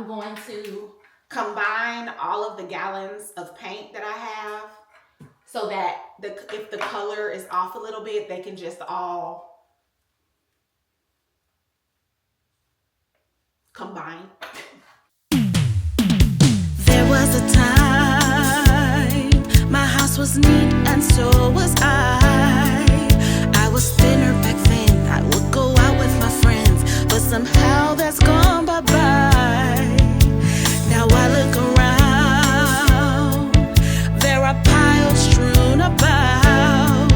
I'm going to combine all of the gallons of paint that I have so that if the color is off a little bit, they can just all combine. There was a time my house was neat and so was I was thinner back then. I would go out with my friends, but somehow that's gone bye-bye. Now I look around, there are piles strewn about.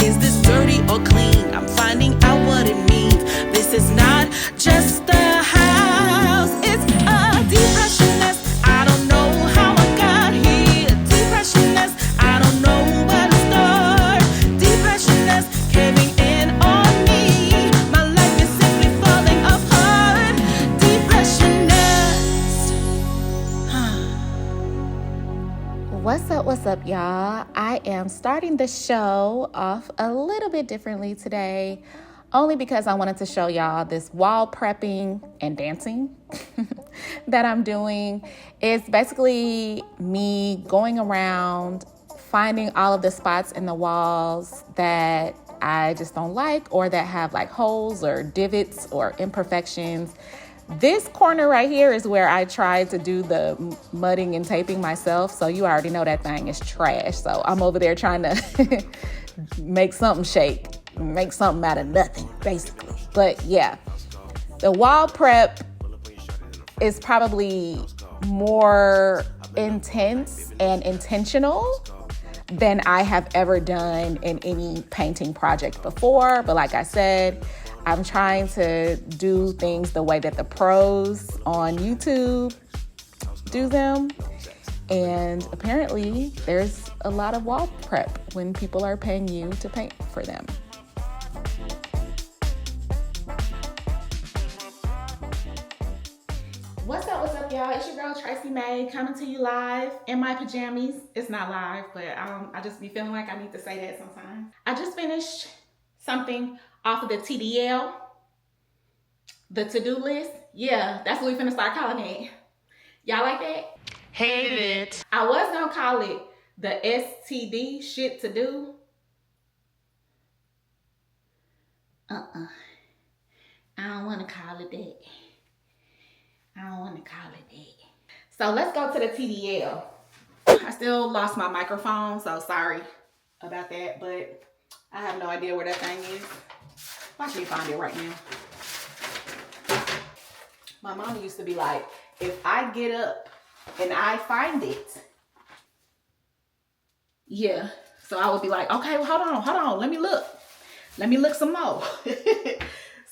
Is this dirty or clean? I'm finding out what it means. This is not just a house, it's a depression nest. I don't know how I got here. Depression nest, I don't know where to start. Depression nest, caving in on me. My life is simply falling apart. Depression nest. What's up, y'all? I am starting the show off a little bit differently today, only because I wanted to show y'all this wall prepping and dancing that I'm doing. It's basically me going around, finding all of the spots in the walls that I just don't like, or that have like holes or divots or imperfections. This corner right here is where I tried to do the mudding and taping myself, so you already know that thing is trash. So I'm over there trying to make something shake, make something out of nothing, basically. But yeah, the wall prep is probably more intense and intentional than I have ever done in any painting project before. But like I said, I'm trying to do things the way that the pros on YouTube do them. And apparently there's a lot of wall prep when people are paying you to paint for them. What's up, y'all? It's your girl, Tracy May, coming to you live in my pajamas. It's not live, but I just be feeling like I need to say that sometimes. I just finished something off of the TDL, the to-do list. Yeah, that's what we finna start calling it. Y'all like that? Hate it. I was gonna call it the STD, shit to do. I don't wanna call it that. So let's go to the TDL. I still lost my microphone, so sorry about that, but I have no idea where that thing is. I should find it right now. My mom used to be like, if I get up and I find it, yeah. So I would be like, okay, well, hold on, let me look some more.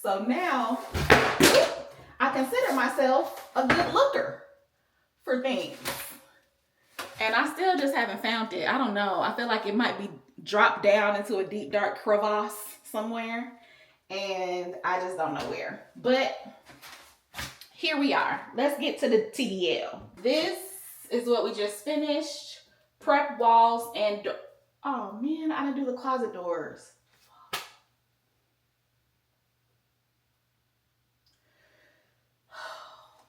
So now I consider myself a good looker for things. And I still just haven't found it. I don't know. I feel like it might be dropped down into a deep, dark crevasse somewhere. And I just don't know where. But here we are. Let's get to the TDL. This is what we just finished. Prep walls and... Oh, man, I didn't do the closet doors.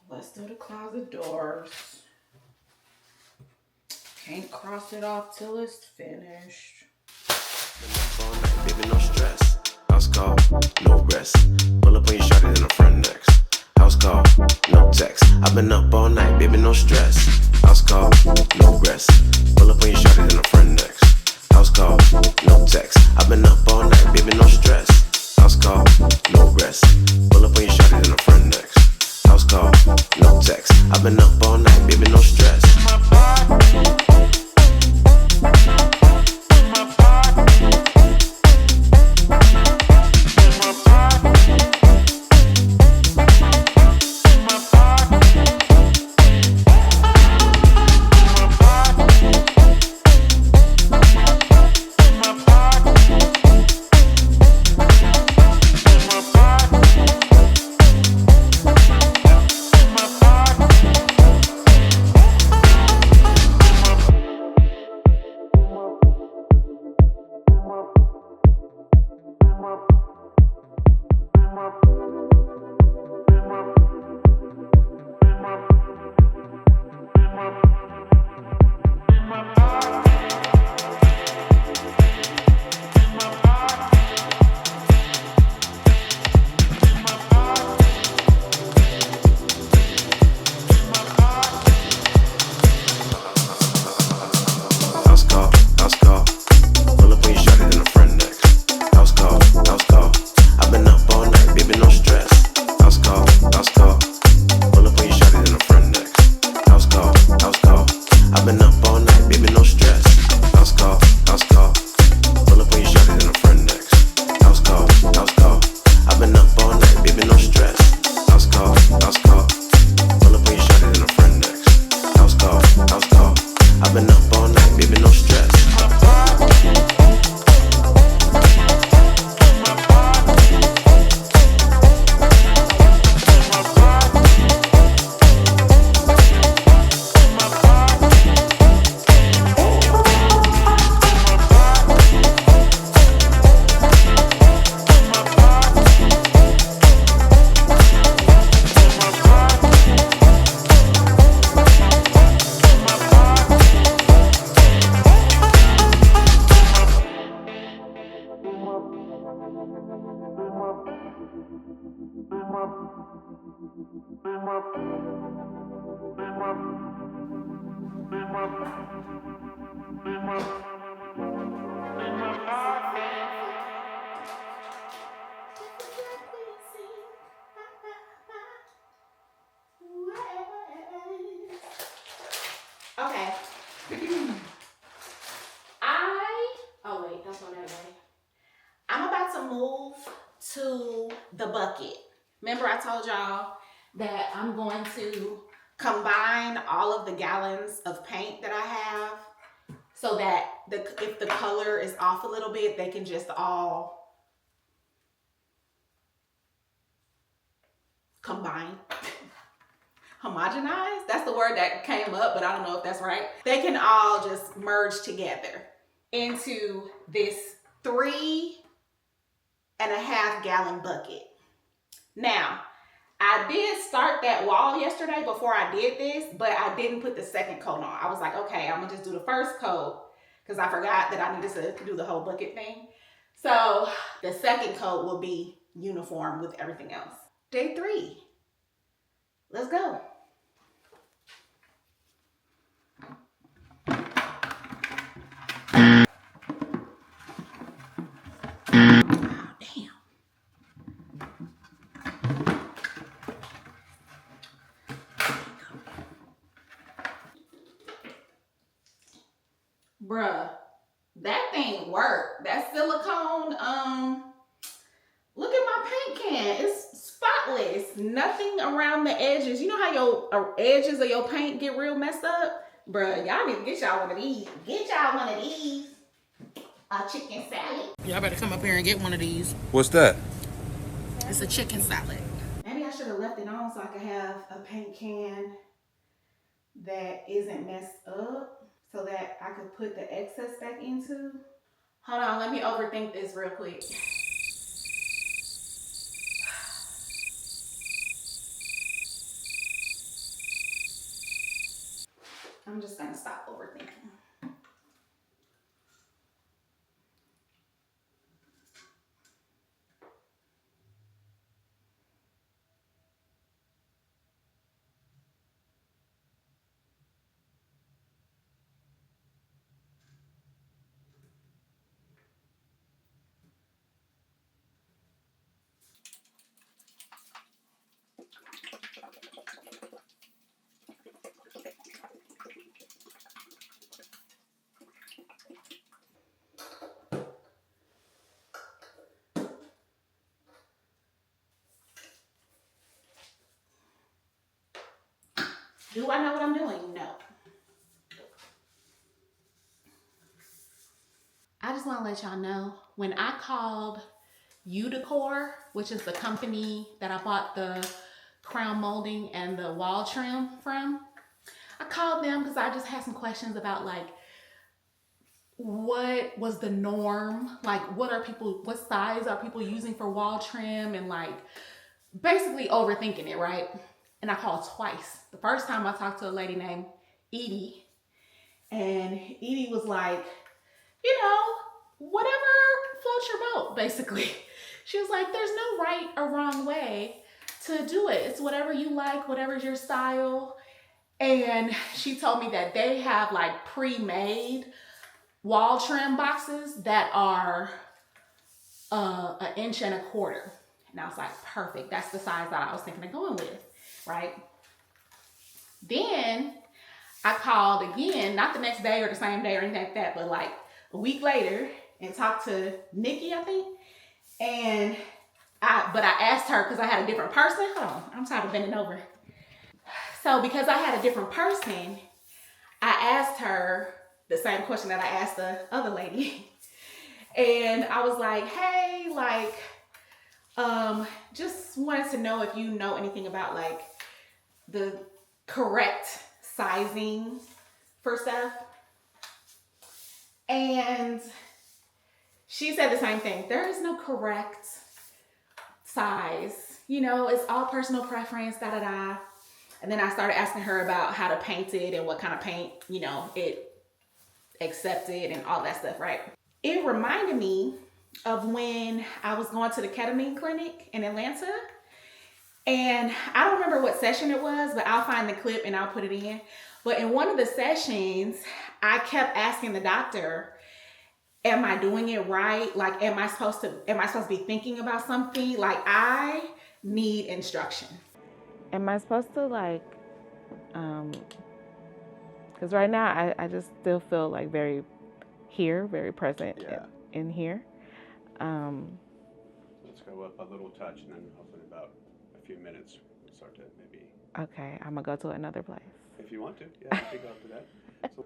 Let's do the closet doors. Can't cross it off till it's finished. All night, baby, no stress. House call, no rest. Pull up on your shawty in the front next. House call, no text. I've been up all night, baby, no stress. House call, no rest. Pull up on your shawty in the front next. House call, no text. I've been up all night, baby, no stress. House call, no rest. Pull up on your shawty in the front next. House call, no text. I've been up all night, baby, no stress. Okay. Oh wait, that's not that way. I'm about to move to the bucket. Remember I told y'all that I'm going to combine all of the gallons of paint that I have so that if the color is off a little bit, they can just all combine. Homogenize? That's the word that came up, but I don't know if that's right. They can all just merge together into this 3.5 gallon bucket. Now, I did start that wall yesterday before I did this, but I didn't put the second coat on. I was like, okay, I'm gonna just do the first coat because I forgot that I needed to do the whole bucket thing. So the second coat will be uniform with everything else. Day 3. Let's go. Bruh, that thing worked. That silicone, look at my paint can. It's spotless. Nothing around the edges. You know how your edges of your paint get real messed up? Bruh, y'all need to get y'all one of these. Get y'all one of these. A chicken salad. Y'all better come up here and get one of these. What's that? It's a chicken salad. Maybe I should have left it on so I could have a paint can that isn't messed up, so that I could put the excess back into. Hold on, let me overthink this real quick. I'm just gonna stop overthinking. Do I know what I'm doing? No. I just want to let y'all know, when I called Udecor, which is the company that I bought the crown molding and the wall trim from, I called them because I just had some questions about like, what was the norm? Like, what size are people using for wall trim? And like, basically overthinking it, right? And I called twice. The first time I talked to a lady named Edie, and Edie was like, you know, whatever floats your boat, basically. She was like, there's no right or wrong way to do it. It's whatever you like, whatever's your style. And she told me that they have like pre-made wall trim boxes that are 1.25 inches. And I was like, perfect. That's the size that I was thinking of going with, right? Then I called again, not the next day or the same day or anything like that, but like a week later, and talked to Nikki, I think. And I asked her, because I had a different person. Hold on, I'm tired of bending over. So because I had a different person, I asked her the same question that I asked the other lady. And I was like, hey, like, just wanted to know if you know anything about like the correct sizing for stuff. And she said the same thing. There is no correct size. You know, it's all personal preference, da-da-da. And then I started asking her about how to paint it and what kind of paint, you know, it accepted and all that stuff, right? It reminded me of when I was going to the ketamine clinic in Atlanta. And I don't remember what session it was, but I'll find the clip and I'll put it in. But in one of the sessions, I kept asking the doctor, am I doing it right? Like, am I supposed to be thinking about something? Like, I need instruction. Am I supposed to because right now I just still feel like very present in here. Let's go up a little touch, and then hopefully in about a few minutes we'll start to maybe. Okay, I'm gonna go to another place. If you want to, yeah, you can go up to that. So,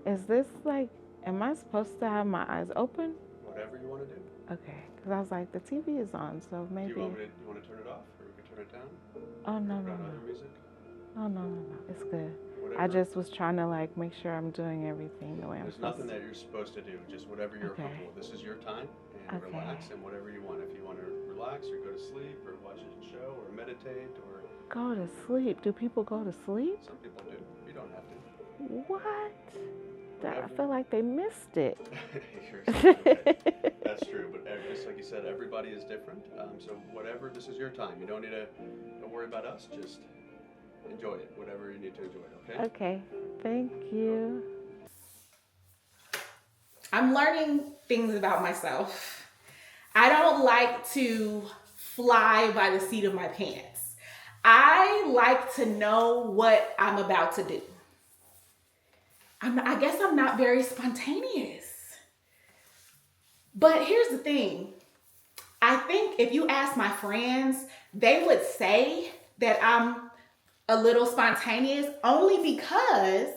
Is this like, am I supposed to have my eyes open? whatever you want to do. Okay, because I was like, the TV is on, so maybe. Do you want to turn it off, or we can turn it down? Oh no. Other music? Oh no, it's good. Whatever. I just was trying to like make sure I'm doing everything the way I'm There's supposed nothing to. that you're supposed to do. Just whatever you're comfortable with. This is your time, and relax, and whatever you want. If you want to relax, or go to sleep, or watch a show, or meditate, or Go to sleep? Do people go to sleep? some people do. You don't have to. What? I feel like they missed it. Okay. That's true, but just like you said, everybody is different. So whatever, this is your time. You don't need to worry about us. Just enjoy it, whatever you need to enjoy it, okay? Okay, thank you. I'm learning things about myself. I don't like to fly by the seat of my pants. I like to know what I'm about to do. I guess I'm not very spontaneous. But here's the thing. I think if you ask my friends, they would say that I'm a little spontaneous only because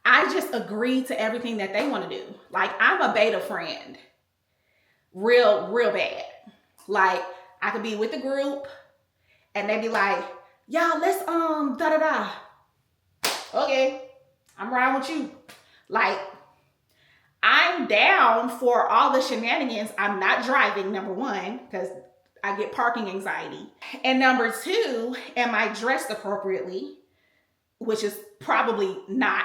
I just agree to everything that they want to do. Like, I'm a beta friend. Real bad. Like, I could be with a group and they be like, y'all, let's da-da-da. Okay, I'm riding with you. Like, I'm down for all the shenanigans. I'm not driving, number one, because I get parking anxiety. And number two, am I dressed appropriately? Which is probably not,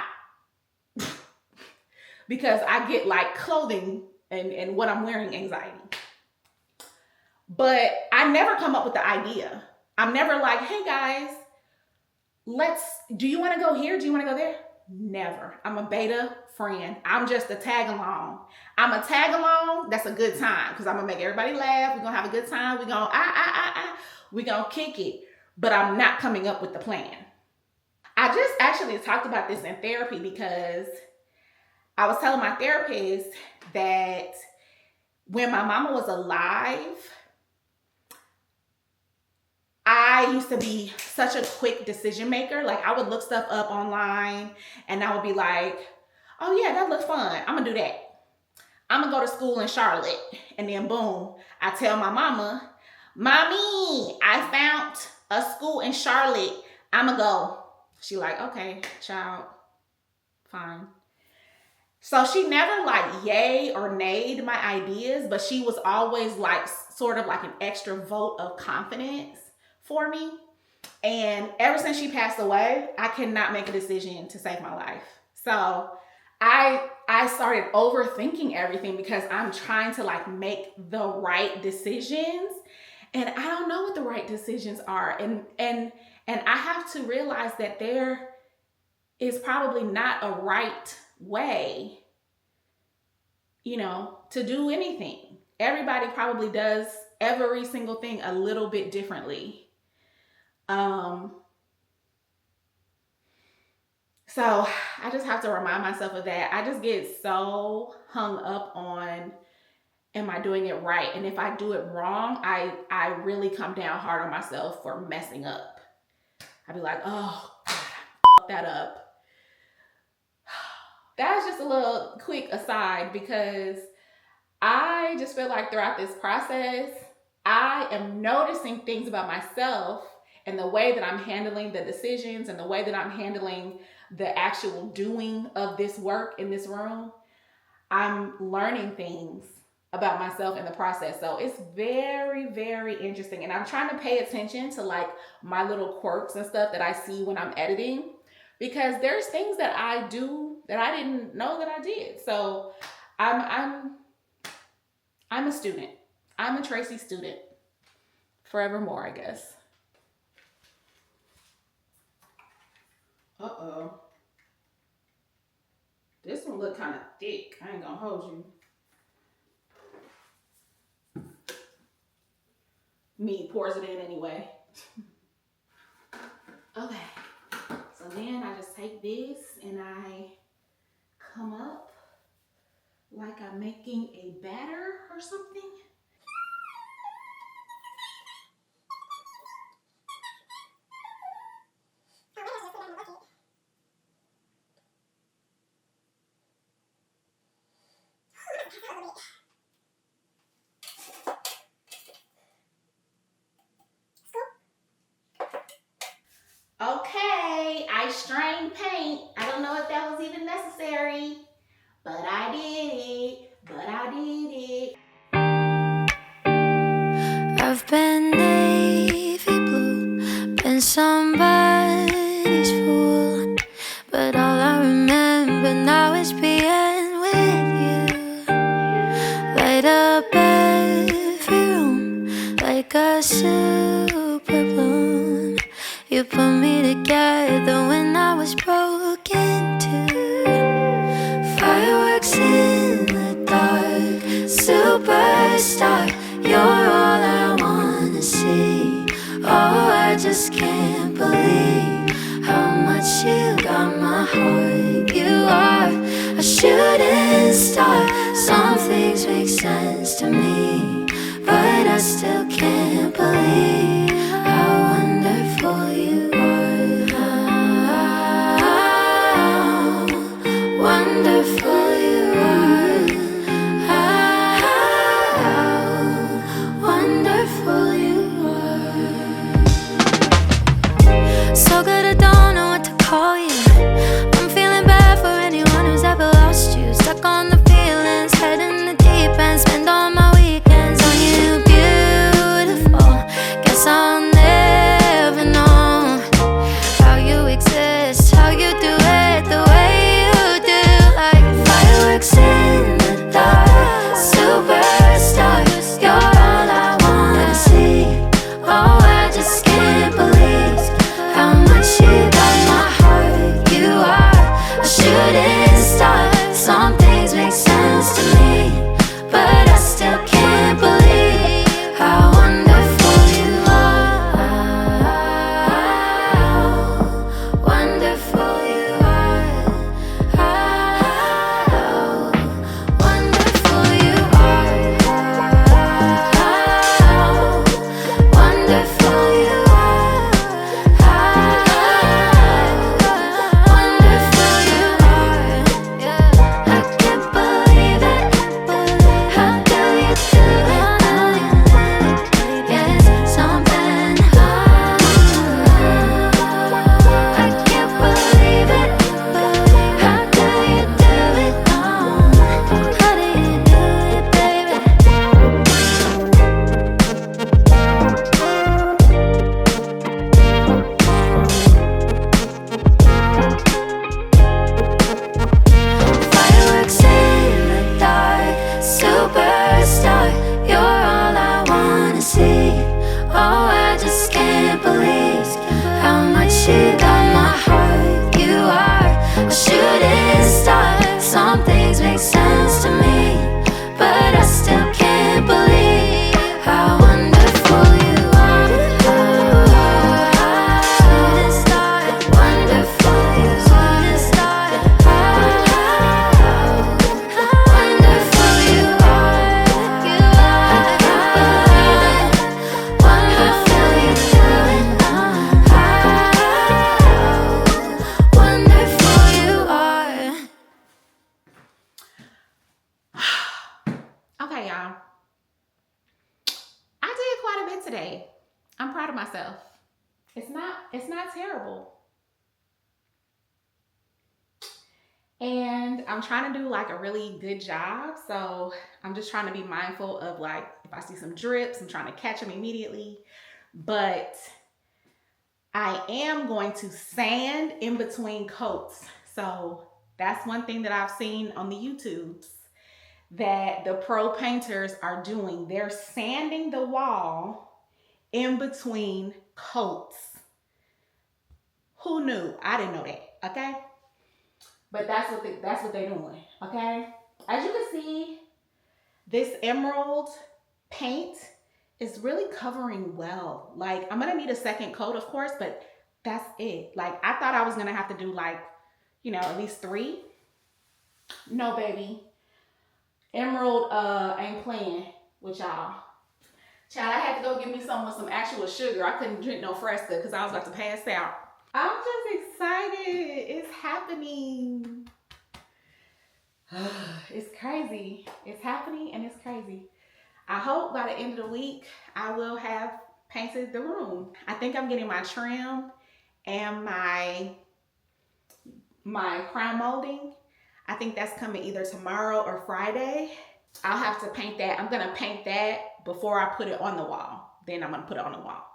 because I get like clothing and what I'm wearing anxiety. But I never come up with the idea. I'm never like, hey guys, do you want to go here? Do you want to go there? Never. I'm a beta friend. I'm just a tag along. I'm a tag along. That's a good time because I'm gonna make everybody laugh. We're gonna have a good time. We're gonna we're gonna kick it. But I'm not coming up with the plan. I just actually talked about this in therapy because I was telling my therapist that when my mama was alive, I used to be such a quick decision maker. Like, I would look stuff up online and I would be like, oh yeah, that looks fun. I'm gonna do that. I'm gonna go to school in Charlotte. And then boom, I tell my mama, Mommy, I found a school in Charlotte. I'm gonna go. She like, okay, child, fine. So she never like yay or nayed my ideas, but she was always like sort of like an extra vote of confidence for me. And ever since she passed away, I cannot make a decision to save my life. So I started overthinking everything because I'm trying to like make the right decisions, and I don't know what the right decisions are. And I have to realize that there is probably not a right way, to do anything. Everybody probably does every single thing a little bit differently. So I just have to remind myself of that. I just get so hung up on, am I doing it right? And if I do it wrong, I really come down hard on myself for messing up. I'd be like, oh, God, I fucked that up. That's just a little quick aside because I just feel like throughout this process, I am noticing things about myself and the way that I'm handling the decisions and the way that I'm handling the actual doing of this work in this room. I'm learning things about myself in the process. So it's very, very interesting. And I'm trying to pay attention to like my little quirks and stuff that I see when I'm editing, because there's things that I do that I didn't know that I did. So I'm a student. I'm a Tracy student. forevermore, I guess. Uh-oh. This one look kind of thick. I ain't gonna hold you. Me pours it in anyway. Okay. So then I just take this and I come up like I'm making a batter or something. Okay, I strained paint. I don't know if that was even necessary, but I did it. I've been navy blue, been somebody's fool, but all I remember now is being with you. Light up every room like a super balloon. You put me together when I was broken too. Fireworks in the dark, superstar, you're all I wanna see. Oh, I just can't believe how much you got my heart. You are a shooting star. Some things make sense to me, but I still can't believe how wonderful you are. How wonderful you are. How wonderful you are. So good I don't know what to call you. I'm feeling bad for anyone who's ever lost you. Stuck on the feelings, head in the deep end. Spend all my weekends on you, beautiful. Guess I'll never know how you exist, how you do it the way you do. Like fireworks in the dark, superstar, you're all I wanna see. Oh, I just can't believe how much you got my heart. You are a shooting star. Some things make sense to me, but I still can't believe how wonderful you are. How wonderful you are. How wonderful you are. How wonderful you are. How wonderful you are. I can't believe it. How do you do it? Yes, something. I can't believe it. How do you do it? How do you do it, baby? Fireworks in the dark, superstar, you're all I wanna see. Oh, I just can't believe how much you got my heart. You are a shooting star. Some things make sense to me, but I still can't believe how wonderful you are. Shooting star, wonderful you are. How wonderful you are. You are wonderful you do it. How wonderful you are. Okay, y'all. I did quite a bit today. I'm proud of myself. It's not terrible. And I'm trying to do like a really good job. So I'm just trying to be mindful of like, if I see some drips, I'm trying to catch them immediately. But I am going to sand in between coats. So that's one thing that I've seen on the YouTubes that the pro painters are doing. They're sanding the wall in between coats. Who knew? I didn't know that, okay? But that's what they're doing, okay? As you can see, this emerald paint is really covering well. Like, I'm gonna need a second coat, of course, but that's it. Like, I thought I was gonna have to do like, you know, at least 3. No, baby. Emerald ain't playing with y'all. Child, I had to go get me some with some actual sugar. I couldn't drink no Fresca because I was about to pass out. I'm just excited. It's happening. It's crazy. It's happening and it's crazy. I hope by the end of the week, I will have painted the room. I think I'm getting my trim and my crown molding. I think that's coming either tomorrow or Friday. I'll have to paint that. I'm gonna paint that before I put it on the wall. Then I'm gonna put it on the wall.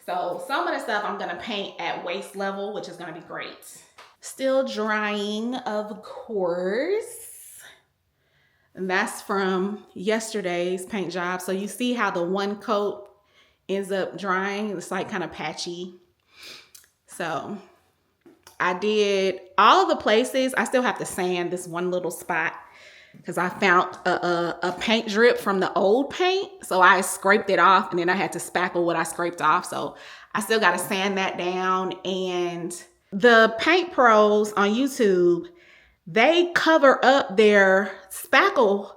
So some of the stuff I'm gonna paint at waist level, which is gonna be great. Still drying, of course. And that's from yesterday's paint job. So you see how the one coat ends up drying. It's like kind of patchy. So I did all of the places. I still have to sand this one little spot because I found a paint drip from the old paint. So I scraped it off and then I had to spackle what I scraped off. So I still got to sand that down. And the paint pros on YouTube, they cover up their spackle.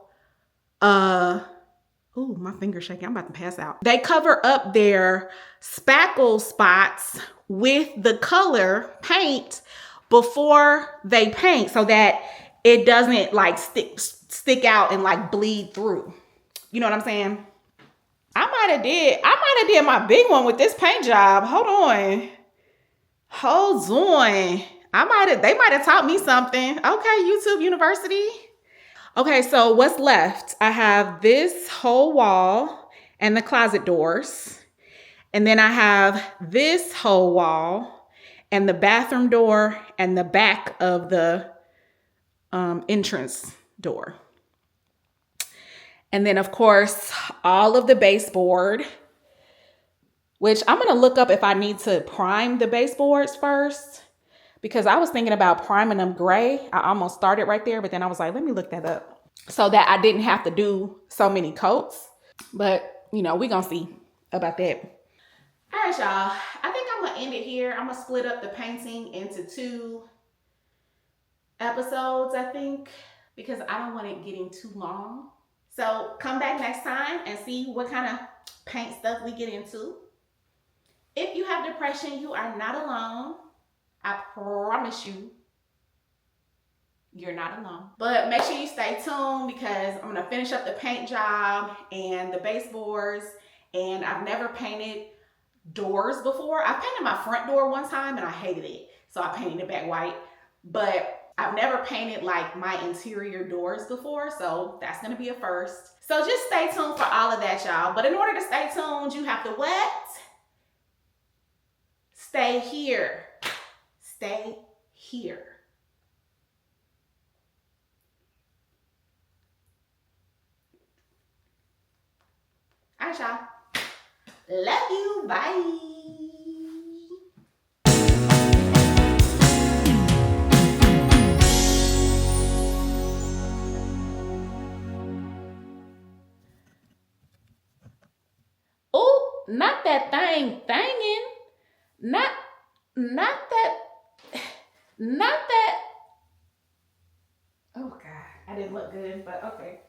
Ooh, my finger's shaking. I'm about to pass out. They cover up their spackle spots with the color paint before they paint so that it doesn't like stick out and like bleed through. You know what I'm saying? I might have did my big one with this paint job. Hold on. They might have taught me something. Okay, YouTube University. Okay, so what's left? I have this whole wall and the closet doors. And then I have this whole wall and the bathroom door and the back of the entrance door. And then, of course, all of the baseboard, which I'm going to look up if I need to prime the baseboards first, because I was thinking about priming them gray. I almost started right there, but then I was like, let me look that up so that I didn't have to do so many coats. But, you know, we're going to see about that. All right, y'all. I think I'm going to end it here. I'm going to split up the painting into 2 episodes, I think, because I don't want it getting too long. So come back next time and see what kind of paint stuff we get into. If you have depression, you are not alone. I promise you, you're not alone. But make sure you stay tuned because I'm gonna finish up the paint job and the baseboards. And I've never painted doors before. I painted my front door one time and I hated it. So I painted it back white. But I've never painted like my interior doors before. So that's gonna be a first. So just stay tuned for all of that, y'all. But in order to stay tuned, you have to what? Stay here. Stay here. All right, y'all. Love you. Bye. Oh, not that thing thangin'. Not that. Oh God, I didn't look good, but okay.